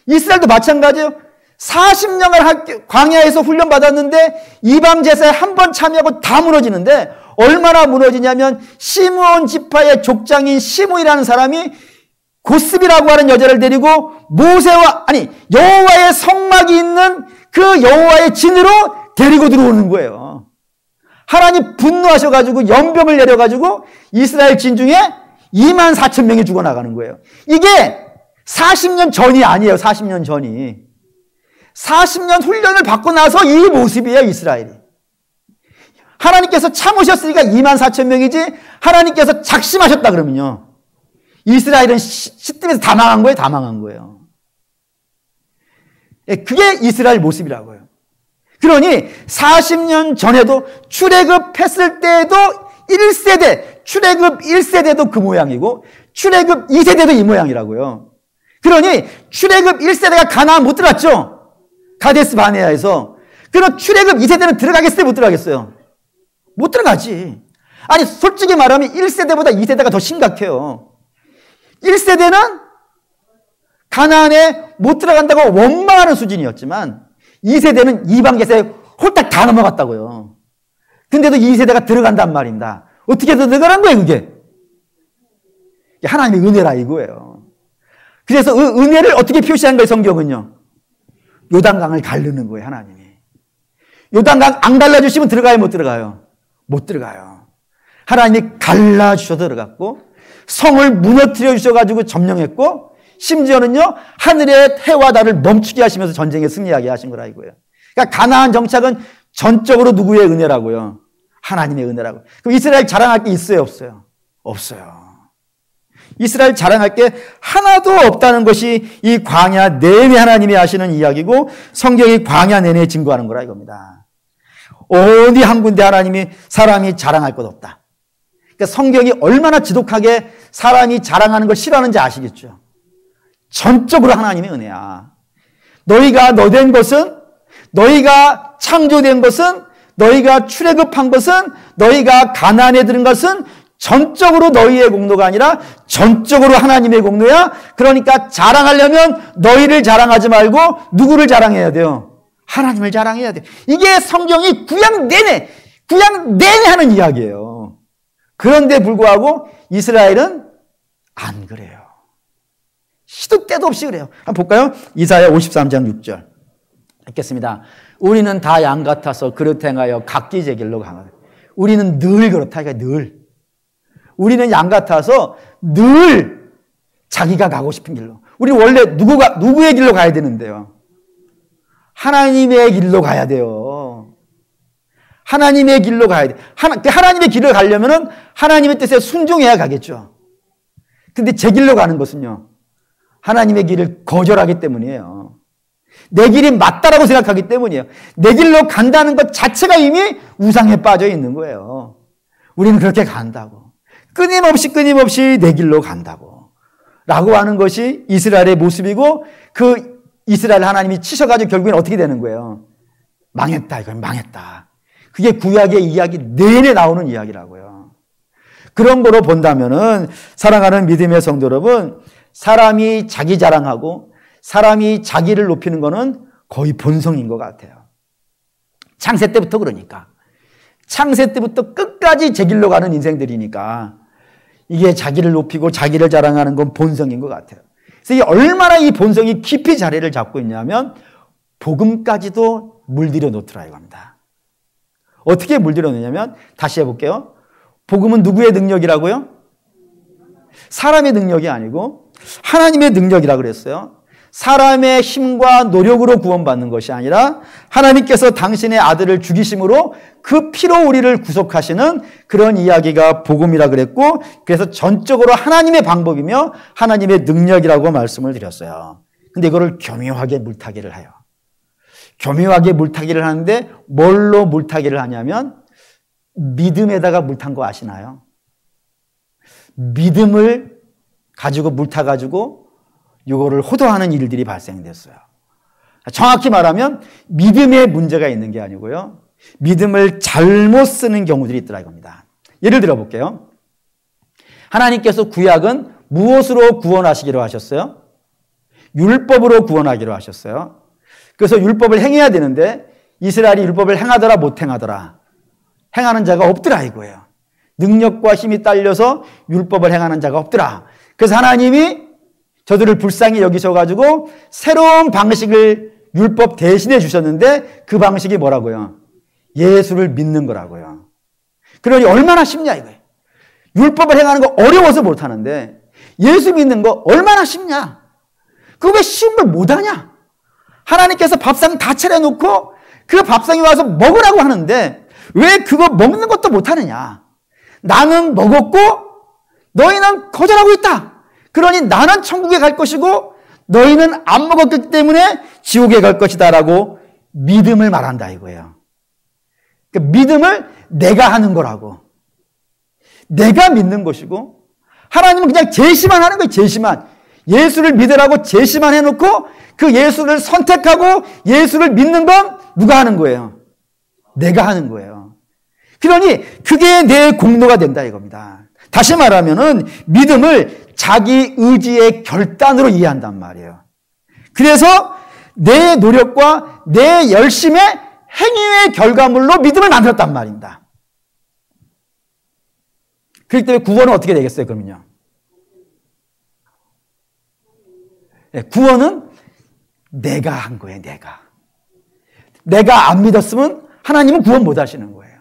이스라엘도 마찬가지예요. 40년을 광야에서 훈련받았는데 이방 제사에 한 번 참여하고 다 무너지는데 얼마나 무너지냐면 시므온 지파의 족장인 시므이라는 사람이 고스비라고 하는 여자를 데리고 여호와의 성막이 있는 그 여호와의 진으로 데리고 들어오는 거예요. 하나님 분노하셔가지고 연병을 내려가지고 이스라엘 진 중에 24,000명이 죽어나가는 거예요. 이게 40년 전이 아니에요. 40년 전이. 40년 훈련을 받고 나서 이 모습이에요. 이스라엘이. 하나님께서 참으셨으니까 24,000명이지 하나님께서 작심하셨다 그러면요. 이스라엘은 시뜸에서 다 망한 거예요. 다 망한 거예요. 그게 이스라엘 모습이라고요. 그러니 40년 전에도 출애굽했을 때에도 1세대, 출애굽 1세대도 그 모양이고 출애굽 2세대도 이 모양이라고요. 그러니 출애굽 1세대가 가나안 못 들어갔죠. 가데스 바네아에서. 그럼 출애굽 2세대는 들어가겠어요? 못 들어가겠어요? 못 들어가지. 아니 솔직히 말하면 1세대보다 2세대가 더 심각해요. 1세대는 가나안에 못 들어간다고 원망하는 수준이었지만 2세대는 이방 제사에 홀딱 다 넘어갔다고요. 근데도 2세대가 들어간단 말입니다. 어떻게 들어가는 거예요 그게? 하나님의 은혜라 이거예요. 그래서 그 은혜를 어떻게 표시한 거예요 성경은요? 요단강을 가르는 거예요 하나님이. 요단강 안 갈라주시면 들어가요 못 들어가요? 못 들어가요. 하나님이 갈라주셔서 들어갔고 성을 무너뜨려 주셔가지고 점령했고 심지어는요 하늘의 해와 달을 멈추게 하시면서 전쟁에 승리하게 하신 거라 이거예요. 그러니까 가나안 정착은 전적으로 누구의 은혜라고요? 하나님의 은혜라고. 그럼 이스라엘 자랑할 게 있어요 없어요? 없어요. 이스라엘 자랑할 게 하나도 없다는 것이 이 광야 내내 하나님이 하시는 이야기고 성경이 광야 내내 증거하는 거라 이겁니다. 어디 한 군데 사람이 자랑할 것 없다. 그러니까 성경이 얼마나 지독하게 사람이 자랑하는 걸 싫어하는지 아시겠죠? 전적으로 하나님의 은혜야. 너희가 너된 것은, 너희가 창조된 것은, 너희가 출애굽한 것은, 너희가 가나안에 들은 것은 전적으로 너희의 공로가 아니라 전적으로 하나님의 공로야. 그러니까 자랑하려면 너희를 자랑하지 말고 누구를 자랑해야 돼요? 하나님을 자랑해야 돼. 이게 성경이 구약 내내 하는 이야기예요. 그런데 불구하고 이스라엘은 안 그래요. 시도 때도 없이 그래요. 한번 볼까요? 이사야 53장 6절 읽겠습니다. 우리는 다 양 같아서 그릇 행하여 각기 제 길로 가는. 우리는 늘 그렇다. 그러니까 늘. 우리는 양 같아서 늘 자기가 가고 싶은 길로. 우리 원래 누구의 길로 가야 되는데요? 하나님의 길로 가야 돼요. 하나님의 길로 가야 돼. 하나님의 길을 가려면은 하나님의 뜻에 순종해야 가겠죠. 근데 제 길로 가는 것은요, 하나님의 길을 거절하기 때문이에요. 내 길이 맞다라고 생각하기 때문이에요. 내 길로 간다는 것 자체가 이미 우상에 빠져 있는 거예요. 우리는 그렇게 간다고. 끊임없이 내 길로 간다고. 라고 하는 것이 이스라엘의 모습이고, 그 이스라엘 하나님이 치셔가지고 결국엔 어떻게 되는 거예요? 망했다. 이건 망했다. 그게 구약의 이야기 내내 나오는 이야기라고요. 그런 거로 본다면은, 사랑하는 믿음의 성도 여러분, 사람이 자기 자랑하고 사람이 자기를 높이는 거는 거의 본성인 것 같아요. 창세 때부터 그러니까. 창세 때부터 끝까지 제 길로 가는 인생들이니까 이게 자기를 높이고 자기를 자랑하는 건 본성인 것 같아요. 그래서 이게 얼마나 이 본성이 깊이 자리를 잡고 있냐면 복음까지도 물들여 놓더라 이겁니다. 어떻게 물들여 놓냐면 다시 해볼게요. 복음은 누구의 능력이라고요? 사람의 능력이 아니고 하나님의 능력이라고 그랬어요. 사람의 힘과 노력으로 구원받는 것이 아니라 하나님께서 당신의 아들을 죽이심으로 그 피로 우리를 구속하시는 그런 이야기가 복음이라 그랬고, 그래서 전적으로 하나님의 방법이며 하나님의 능력이라고 말씀을 드렸어요. 근데 이거를 교묘하게 물타기를 해요. 교묘하게 물타기를 하는데 뭘로 물타기를 하냐면 믿음에다가 물탄 거 아시나요? 믿음을 가지고 물타가지고 이거를 호도하는 일들이 발생됐어요. 정확히 말하면 믿음에 문제가 있는 게 아니고요. 믿음을 잘못 쓰는 경우들이 있더라 이겁니다. 예를 들어 볼게요. 하나님께서 구약은 무엇으로 구원하시기로 하셨어요? 율법으로 구원하기로 하셨어요. 그래서 율법을 행해야 되는데 이스라엘이 율법을 행하더라 못 행하더라. 행하는 자가 없더라 이거예요. 능력과 힘이 딸려서 율법을 행하는 자가 없더라. 그래서 하나님이 저들을 불쌍히 여기셔가지고 새로운 방식을 율법 대신해 주셨는데 그 방식이 뭐라고요? 예수를 믿는 거라고요. 그러니 얼마나 쉽냐 이거예요. 율법을 행하는 거 어려워서 못하는데 예수 믿는 거 얼마나 쉽냐. 그거 왜 쉬운 걸 못하냐. 하나님께서 밥상 다 차려놓고 그 밥상에 와서 먹으라고 하는데 왜 그거 먹는 것도 못하느냐. 나는 먹었고 너희는 거절하고 있다. 그러니 나는 천국에 갈 것이고 너희는 안 먹었기 때문에 지옥에 갈 것이다 라고 믿음을 말한다 이거예요. 그러니까 믿음을 내가 하는 거라고. 내가 믿는 것이고 하나님은 그냥 제시만 하는 거예요. 제시만. 예수를 믿으라고 제시만 해놓고 그 예수를 선택하고 예수를 믿는 건 누가 하는 거예요? 내가 하는 거예요. 그러니 그게 내 공로가 된다 이겁니다. 다시 말하면은 믿음을 자기 의지의 결단으로 이해한단 말이에요. 그래서 내 노력과 내 열심의 행위의 결과물로 믿음을 만들었단 말입니다. 그렇기 때문에 구원은 어떻게 되겠어요, 그러면요? 구원은 내가 한 거예요, 내가. 내가 안 믿었으면 하나님은 구원 못 하시는 거예요.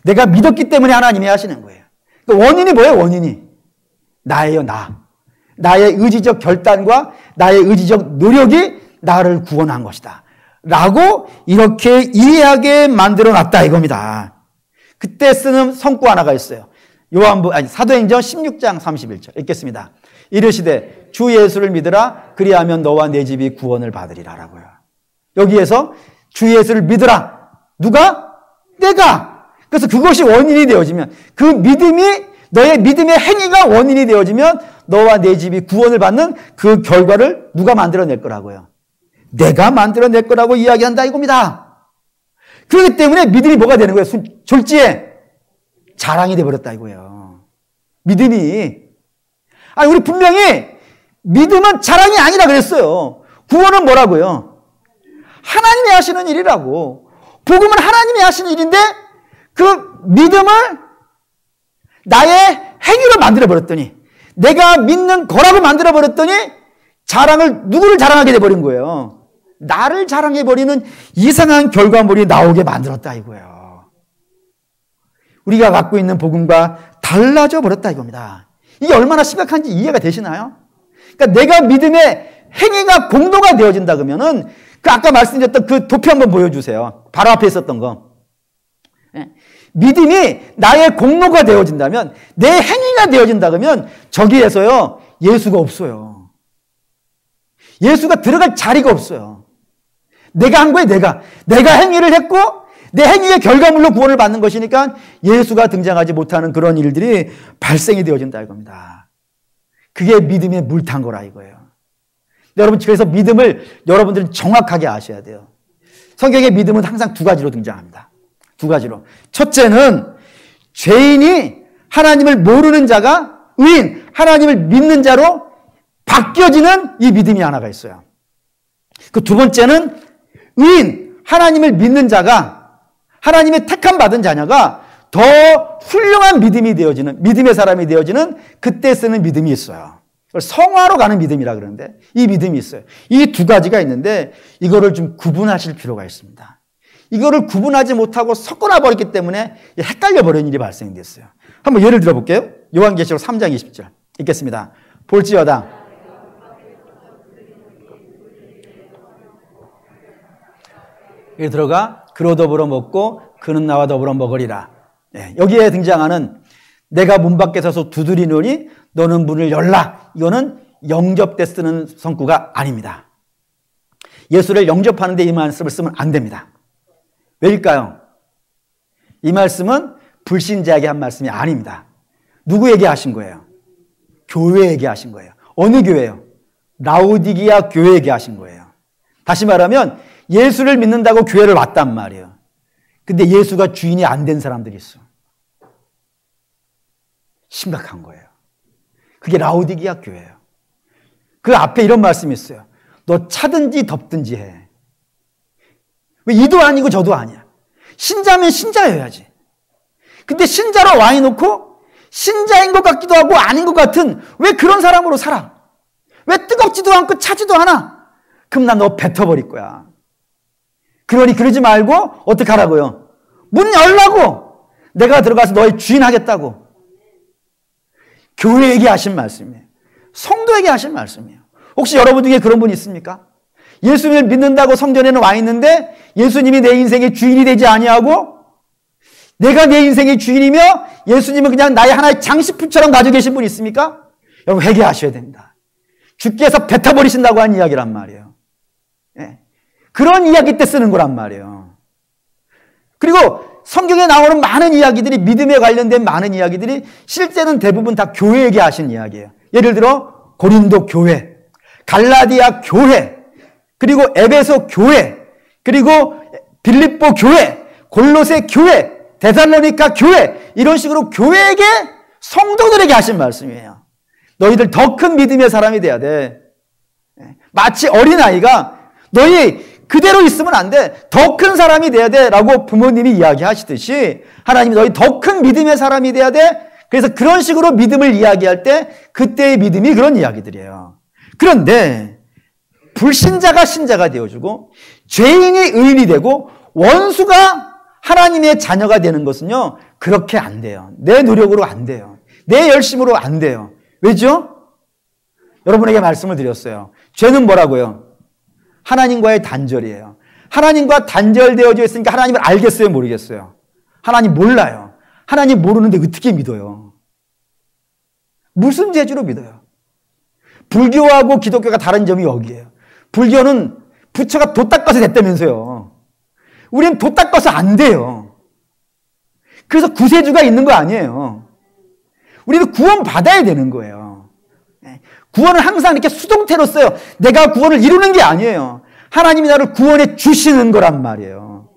내가 믿었기 때문에 하나님이 하시는 거예요. 그러니까 원인이 뭐예요, 원인이? 나예요, 나. 나의 의지적 결단과 나의 의지적 노력이 나를 구원한 것이다. 라고 이렇게 이해하게 만들어 놨다 이겁니다. 그때 쓰는 성구 하나가 있어요. 사도행전 16장 31절 읽겠습니다. 이르시되 주 예수를 믿으라 그리하면 너와 내 집이 구원을 받으리라 라고요. 여기에서 주 예수를 믿으라. 누가? 내가. 그래서 그것이 원인이 되어지면 그 믿음이 너의 믿음의 행위가 원인이 되어지면 너와 내 집이 구원을 받는 그 결과를 누가 만들어낼 거라고요? 내가 만들어낼 거라고 이야기한다 이겁니다. 그렇기 때문에 믿음이 뭐가 되는 거예요? 졸지에 자랑이 돼버렸다 이거예요. 믿음이. 아니 우리 분명히 믿음은 자랑이 아니라 그랬어요. 구원은 뭐라고요? 하나님이 하시는 일이라고. 복음은 하나님이 하시는 일인데 그 믿음을 나의 행위로 만들어버렸더니 내가 믿는 거라고 만들어버렸더니 누구를 자랑하게 돼버린 거예요? 나를 자랑해버리는 이상한 결과물이 나오게 만들었다 이거예요. 우리가 갖고 있는 복음과 달라져 버렸다 이겁니다. 이게 얼마나 심각한지 이해가 되시나요? 그러니까 내가 믿음의 행위가 공로가 되어진다 그러면은 그 아까 말씀드렸던 그 도표 한번 보여주세요. 바로 앞에 있었던 거. 믿음이 나의 공로가 되어진다면 내 행위가 되어진다 그러면 저기에서요 예수가 없어요. 예수가 들어갈 자리가 없어요. 내가 한 거예요. 내가 행위를 했고 내 행위의 결과물로 구원을 받는 것이니까 예수가 등장하지 못하는 그런 일들이 발생이 되어진다 이겁니다. 그게 믿음에 물탄 거라 이거예요. 여러분 그래서 믿음을 여러분들은 정확하게 아셔야 돼요. 성경의 믿음은 항상 두 가지로 등장합니다. 두 가지로. 첫째는 죄인이 하나님을 모르는 자가 의인, 하나님을 믿는 자로 바뀌어지는 이 믿음이 하나가 있어요. 그 두 번째는 의인, 하나님을 믿는 자가 하나님의 택함 받은 자녀가 더 훌륭한 믿음이 되어지는, 믿음의 사람이 되어지는 그때 쓰는 믿음이 있어요. 성화로 가는 믿음이라 그러는데 이 믿음이 있어요. 이 두 가지가 있는데 이거를 좀 구분하실 필요가 있습니다. 이거를 구분하지 못하고 섞어놔 버렸기 때문에 헷갈려 버린 일이 발생됐어요. 한번 예를 들어 볼게요. 요한계시록 3장 20절 읽겠습니다. 볼지어다 여기 들어가 그로 더불어 먹고 그는 나와 더불어 먹으리라. 여기에 등장하는 내가 문 밖에 서서 두드리노니 너는 문을 열라. 이거는 영접 때 쓰는 성구가 아닙니다. 예수를 영접하는데 이 말씀을 쓰면 안 됩니다. 왜일까요? 이 말씀은 불신자에게 한 말씀이 아닙니다. 누구에게 하신 거예요? 교회에게 하신 거예요. 어느 교회요? 라오디게아 교회에게 하신 거예요. 다시 말하면 예수를 믿는다고 교회를 왔단 말이에요. 근데 예수가 주인이 안 된 사람들이 있어. 심각한 거예요. 그게 라오디게아 교회예요. 그 앞에 이런 말씀이 있어요. 너 차든지 덥든지 해. 왜 이도 아니고 저도 아니야. 신자면 신자여야지. 근데 신자로 와 있놓고 신자인 것 같기도 하고 아닌 것 같은 왜 그런 사람으로 살아? 왜 뜨겁지도 않고 차지도 않아? 그럼 나 너 뱉어버릴 거야. 그러니 그러지 말고 어떻게 하라고요? 문 열라고. 내가 들어가서 너의 주인 하겠다고. 교회에게 하신 말씀이에요. 성도에게 하신 말씀이에요. 혹시 여러분 중에 그런 분 있습니까? 예수님을 믿는다고 성전에는 와 있는데 예수님이 내 인생의 주인이 되지 아니하고 내가 내 인생의 주인이며 예수님은 그냥 나의 하나의 장식품처럼 가지고 계신 분 있습니까? 여러분 회개하셔야 됩니다. 주께서 뱉어버리신다고 한 이야기란 말이에요. 그런 이야기 때 쓰는 거란 말이에요. 그리고 성경에 나오는 많은 이야기들이 믿음에 관련된 많은 이야기들이 실제는 대부분 다 교회에게 하신 이야기예요. 예를 들어 고린도 교회, 갈라디아 교회, 그리고 에베소 교회, 그리고 빌립보 교회, 골로새 교회, 데살로니가 교회 이런 식으로 교회에게 성도들에게 하신 말씀이에요. 너희들 더 큰 믿음의 사람이 돼야 돼. 마치 어린아이가 너희 그대로 있으면 안 돼. 더 큰 사람이 돼야 돼. 라고 부모님이 이야기하시듯이 하나님이 너희 더 큰 믿음의 사람이 돼야 돼. 그래서 그런 식으로 믿음을 이야기할 때 그때의 믿음이 그런 이야기들이에요. 그런데 불신자가 신자가 되어주고 죄인이 의인이 되고 원수가 하나님의 자녀가 되는 것은요. 그렇게 안 돼요. 내 노력으로 안 돼요. 내 열심으로 안 돼요. 왜죠? 여러분에게 말씀을 드렸어요. 죄는 뭐라고요? 하나님과의 단절이에요. 하나님과 단절되어져 있으니까 하나님을 알겠어요? 모르겠어요? 하나님 몰라요. 하나님 모르는데 어떻게 믿어요? 무슨 재주로 믿어요? 불교하고 기독교가 다른 점이 여기에요. 불교는 부처가 도 닦아서 됐다면서요. 우리는 도 닦아서 안 돼요. 그래서 구세주가 있는 거 아니에요. 우리는 구원 받아야 되는 거예요. 구원을 항상 이렇게 수동태로 써요. 내가 구원을 이루는 게 아니에요. 하나님이 나를 구원해 주시는 거란 말이에요.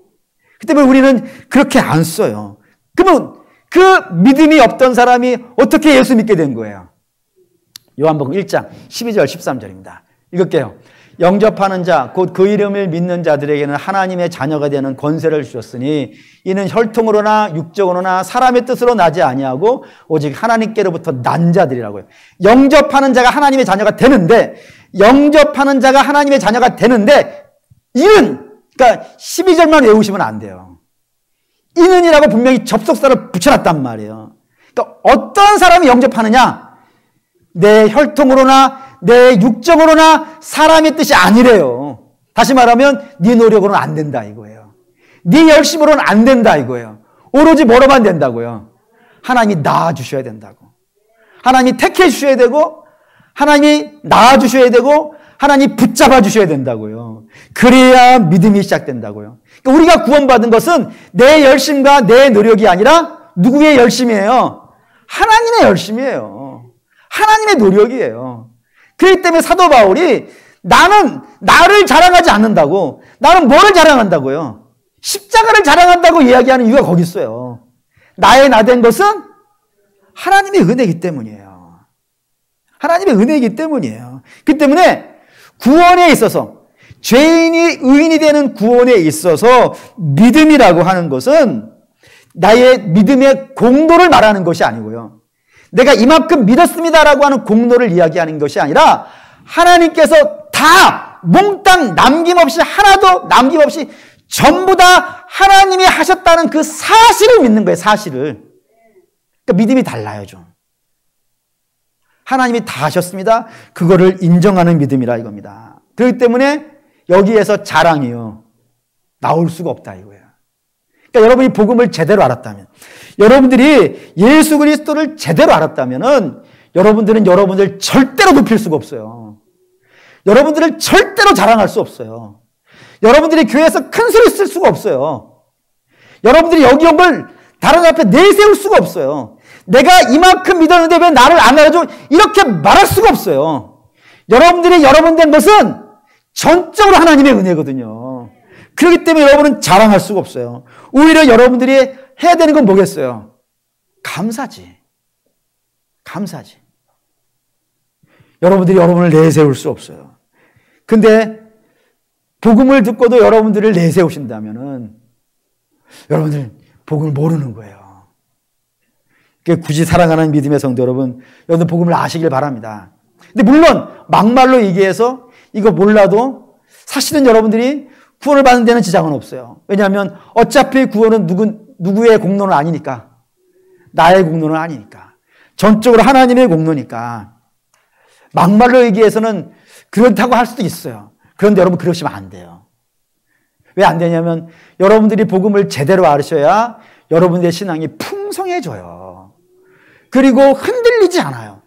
그 때문에 우리는 그렇게 안 써요. 그러면 그 믿음이 없던 사람이 어떻게 예수 믿게 된 거예요? 요한복음 1장 12절 13절입니다. 읽을게요. 영접하는 자, 곧 그 이름을 믿는 자들에게는 하나님의 자녀가 되는 권세를 주셨으니 이는 혈통으로나 육적으로나 사람의 뜻으로 나지 아니하고 오직 하나님께로부터 난 자들이라고요. 영접하는 자가 하나님의 자녀가 되는데 영접하는 자가 하나님의 자녀가 되는데 이는 그러니까 12절만 외우시면 안 돼요. 이는이라고 분명히 접속사를 붙여놨단 말이에요. 그러니까 어떤 사람이 영접하느냐? 내 혈통으로나 내 육정으로나 사람의 뜻이 아니래요. 다시 말하면 네 노력으로는 안 된다 이거예요. 네 열심으로는 안 된다 이거예요. 오로지 뭐로만 된다고요? 하나님이 낳아주셔야 된다고. 하나님이 택해 주셔야 되고 하나님이 낳아주셔야 되고 하나님이 붙잡아 주셔야 된다고요. 그래야 믿음이 시작된다고요. 그러니까 우리가 구원받은 것은 내 열심과 내 노력이 아니라 누구의 열심이에요? 하나님의 열심이에요. 하나님의 노력이에요. 그렇기 때문에 사도 바울이 나는 나를 자랑하지 않는다고, 나는 뭐를 자랑한다고요? 십자가를 자랑한다고 이야기하는 이유가 거기 있어요. 나의 나 된 것은 하나님의 은혜이기 때문이에요. 하나님의 은혜이기 때문이에요. 그 때문에 구원에 있어서 죄인이 의인이 되는 구원에 있어서 믿음이라고 하는 것은 나의 믿음의 공로를 말하는 것이 아니고요. 내가 이만큼 믿었습니다라고 하는 공로를 이야기하는 것이 아니라 하나님께서 다 몽땅 남김없이 하나도 남김없이 전부 다 하나님이 하셨다는 그 사실을 믿는 거예요. 사실을. 그러니까 믿음이 달라요, 좀. 하나님이 다 하셨습니다. 그거를 인정하는 믿음이라 이겁니다. 그렇기 때문에 여기에서 자랑이요. 나올 수가 없다 이거예요. 그러니까 여러분이 복음을 제대로 알았다면, 여러분들이 예수 그리스도를 제대로 알았다면은 여러분들은 여러분들 절대로 높일 수가 없어요. 여러분들을 절대로 자랑할 수 없어요. 여러분들이 교회에서 큰 소리 쓸 수가 없어요. 여러분들이 여기 온 걸 다른 앞에 내세울 수가 없어요. 내가 이만큼 믿었는데 왜 나를 안 알아줘? 이렇게 말할 수가 없어요. 여러분들이 여러분 된 것은 전적으로 하나님의 은혜거든요. 그렇기 때문에 여러분은 자랑할 수가 없어요. 오히려 여러분들이 해야 되는 건 뭐겠어요? 감사지. 감사지. 여러분들이 여러분을 내세울 수 없어요. 근데 복음을 듣고도 여러분들을 내세우신다면은 여러분들 복음을 모르는 거예요. 굳이 사랑하는 믿음의 성도 여러분, 여러분 복음을 아시길 바랍니다. 근데 물론 막말로 얘기해서 이거 몰라도 사실은 여러분들이 구원을 받는 데는 지장은 없어요. 왜냐하면 어차피 구원은 누구의 공로는 아니니까. 나의 공로는 아니니까. 전적으로 하나님의 공로니까. 막말로 얘기해서는 그렇다고 할 수도 있어요. 그런데 여러분 그러시면 안 돼요. 왜 안 되냐면 여러분들이 복음을 제대로 알으셔야 여러분들의 신앙이 풍성해져요. 그리고 흔들리지 않아요.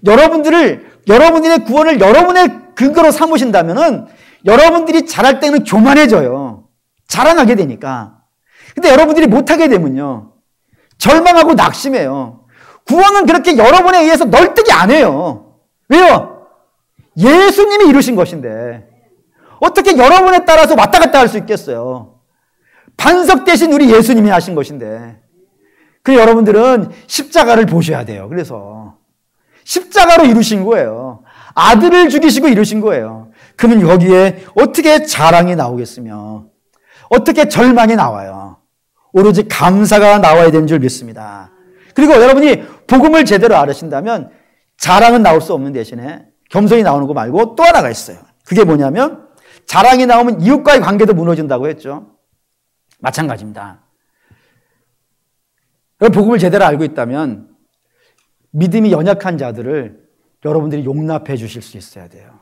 여러분들의 구원을 여러분의 근거로 삼으신다면은 여러분들이 잘할 때는 교만해져요. 자랑하게 되니까. 근데 여러분들이 못하게 되면요. 절망하고 낙심해요. 구원은 그렇게 여러분에 의해서 널뛰기 안 해요. 왜요? 예수님이 이루신 것인데 어떻게 여러분에 따라서 왔다 갔다 할 수 있겠어요? 반석 대신 우리 예수님이 하신 것인데. 그래서 여러분들은 십자가를 보셔야 돼요. 그래서 십자가로 이루신 거예요. 아들을 죽이시고 이루신 거예요. 그러면 여기에 어떻게 자랑이 나오겠으며 어떻게 절망이 나와요? 오로지 감사가 나와야 되는 줄 믿습니다. 그리고 여러분이 복음을 제대로 알으신다면 자랑은 나올 수 없는 대신에 겸손히 나오는 거 말고 또 하나가 있어요. 그게 뭐냐면 자랑이 나오면 이웃과의 관계도 무너진다고 했죠. 마찬가지입니다. 복음을 제대로 알고 있다면 믿음이 연약한 자들을 여러분들이 용납해 주실 수 있어야 돼요.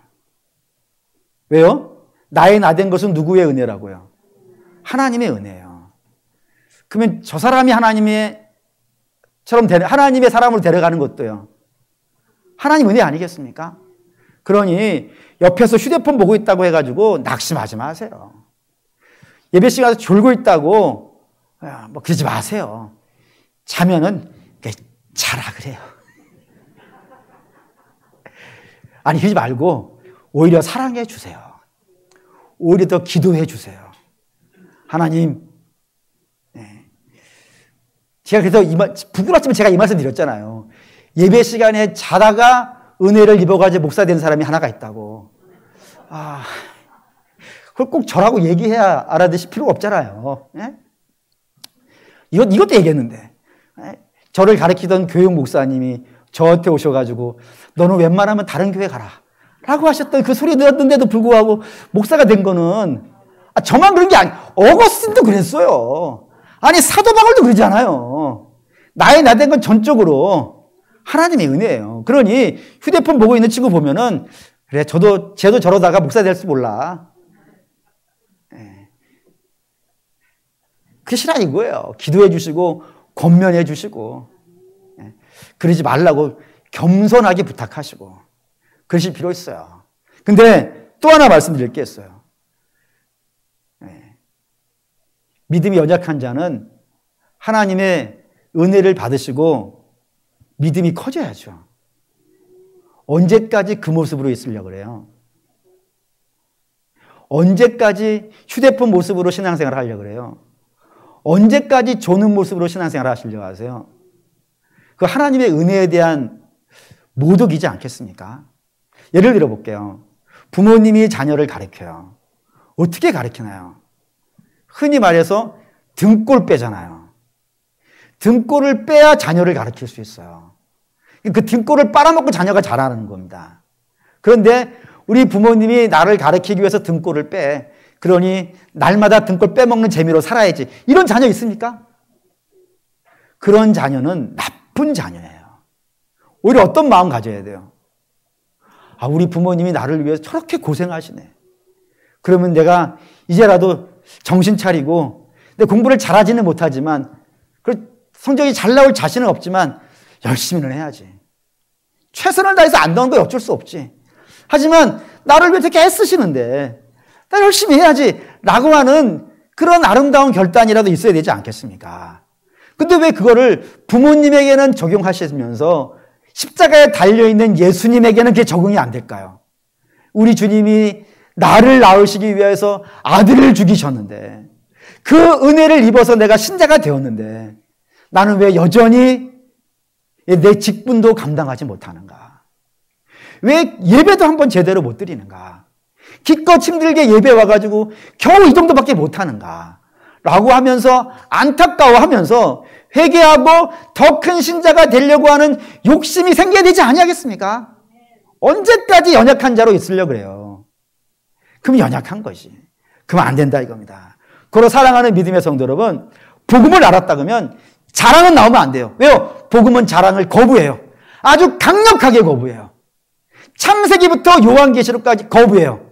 왜요? 나의 나 된 것은 누구의 은혜라고요? 하나님의 은혜예요. 그러면 저 사람이 하나님의 사람으로 데려가는 것도요. 하나님 은혜 아니겠습니까? 그러니 옆에서 휴대폰 보고 있다고 해가지고 낙심하지 마세요. 예배 시간에 졸고 있다고 뭐 그러지 마세요. 자면은 자라 그래요. 아니 그러지 말고 오히려 사랑해 주세요. 오히려 더 기도해 주세요. 하나님, 네. 제가 그래서 부끄럽지만 제가 이 말씀 드렸잖아요. 예배 시간에 자다가 은혜를 입어가지고 목사 된 사람이 하나가 있다고. 그걸 꼭 저라고 얘기해야 알아듣실 필요가 없잖아요. 네? 이것도 얘기했는데. 네? 저를 가르치던 교육 목사님이 저한테 오셔가지고 너는 웬만하면 다른 교회 가라 라고 하셨던 그 소리 들었는데도 불구하고 목사가 된 거는 저만 그런 게 어거스틴도 그랬어요. 아니 사도 바울도 그러잖아요. 나의 나 된 건 전적으로 하나님의 은혜예요. 그러니 휴대폰 보고 있는 친구 보면은 그래 쟤도 저러다가 목사 될 줄 몰라. 그게 신앙인 거예요. 기도해 주시고 권면해 주시고 그러지 말라고 겸손하게 부탁하시고 그러실 필요 있어요. 근데 또 하나 말씀드릴 게 있어요. 믿음이 연약한 자는 하나님의 은혜를 받으시고 믿음이 커져야죠. 언제까지 그 모습으로 있으려고 그래요? 언제까지 휴대폰 모습으로 신앙생활을 하려고 그래요? 언제까지 조는 모습으로 신앙생활을 하시려고 하세요? 그 하나님의 은혜에 대한 모독이지 않겠습니까? 예를 들어 볼게요. 부모님이 자녀를 가르쳐요. 어떻게 가르치나요? 흔히 말해서 등골 빼잖아요. 등골을 빼야 자녀를 가르칠 수 있어요. 그 등골을 빨아먹고 자녀가 자라는 겁니다. 그런데 우리 부모님이 나를 가르치기 위해서 등골을 빼. 그러니 날마다 등골 빼먹는 재미로 살아야지. 이런 자녀 있습니까? 그런 자녀는 나쁜 자녀예요. 오히려 어떤 마음 가져야 돼요? 아, 우리 부모님이 나를 위해서 저렇게 고생하시네. 그러면 내가 이제라도 정신 차리고 내 공부를 잘하지는 못하지만 성적이 잘 나올 자신은 없지만 열심히는 해야지. 최선을 다해서 안 나온 거 어쩔 수 없지. 하지만 나를 왜 이렇게 애쓰시는데 나 열심히 해야지 라고 하는 그런 아름다운 결단이라도 있어야 되지 않겠습니까? 근데 왜 그거를 부모님에게는 적용하시면서 십자가에 달려있는 예수님에게는 그게 적응이 안 될까요? 우리 주님이 나를 낳으시기 위해서 아들을 죽이셨는데 그 은혜를 입어서 내가 신자가 되었는데 나는 왜 여전히 내 직분도 감당하지 못하는가? 왜 예배도 한번 제대로 못 드리는가? 기껏 힘들게 예배 와가지고 겨우 이 정도밖에 못하는가? 라고 하면서 안타까워하면서 회개하고 더 큰 신자가 되려고 하는 욕심이 생겨야 되지 아니하겠습니까? 언제까지 연약한 자로 있으려고 그래요? 그럼 연약한 것이. 그럼 안 된다 이겁니다. 그로 사랑하는 믿음의 성도 여러분, 복음을 알았다 그러면 자랑은 나오면 안 돼요. 왜요? 복음은 자랑을 거부해요. 아주 강력하게 거부해요. 창세기부터 요한계시록까지 거부해요.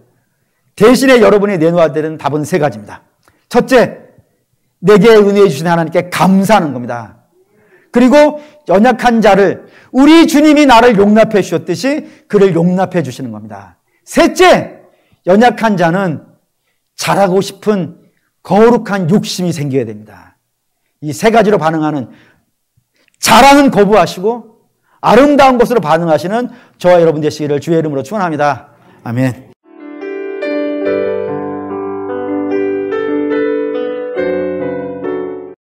대신에 여러분이 내놓아야 되는 답은 세 가지입니다. 첫째, 내게 은혜해 주신 하나님께 감사하는 겁니다. 그리고 연약한 자를 우리 주님이 나를 용납해 주셨듯이 그를 용납해 주시는 겁니다. 셋째, 연약한 자는 잘하고 싶은 거룩한 욕심이 생겨야 됩니다. 이 세 가지로 반응하는, 자랑은 거부하시고 아름다운 것으로 반응하시는 저와 여러분 되시기를 주의 이름으로 축원합니다. 아멘.